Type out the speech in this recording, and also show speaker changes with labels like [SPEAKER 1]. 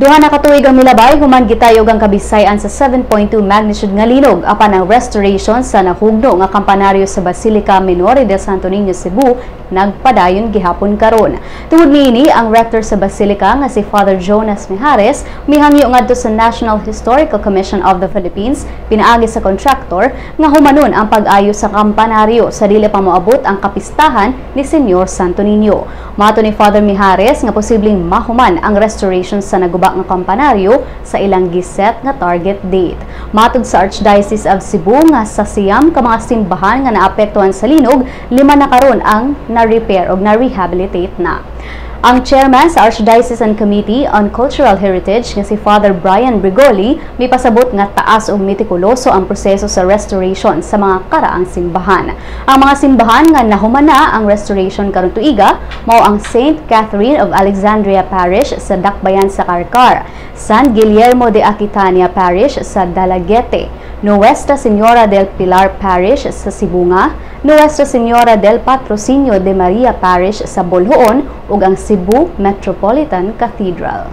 [SPEAKER 1] Duha na katuig ang milabay human gitayog ang kabisayan sa 7.2 magnitude nga linog apan ang restoration sa nahugno nga kampanaryo sa Basilica Minor de Santo Niño, Cebu nagpadayon gihapon karon. Tungod niini ang rector sa Basilica nga si Father Jonas Mijares mihangyo ngadto sa National Historical Commission of the Philippines pinaagi sa contractor nga humanon ang pag-ayo sa kampanaryo sa dili pa moabot ang kapistahan ni Senyor Santo Niño. Mato ni Father Mijares nga posibleng mahuman ang restoration sa nagubak nga kampanaryo sa ilang giset nga target date. Matod sa Archdiocese of Cebu nga sa siyam ka mga simbahan nga naapektuhan sa linog, 5 na karon ang na-repair o na-rehabilitate na. Ang chairman sa Archdiocesan Committee on Cultural Heritage nga si Father Brian Brigoli may pasabot nga taas ug mitikuloso ang proseso sa restoration sa mga karaang simbahan. Ang mga simbahan nga nahumana ang restoration karon tuiga mao ang St. Catherine of Alexandria Parish sa Dakbayan sa Carcar, San Guillermo de Aquitania Parish sa Dalaguete, Nuestra Señora del Pilar Parish sa Sibunga, Nuestra Señora del Patrocinio de Maria Parish sa Bolhoon ug ang Cebu Metropolitan Cathedral.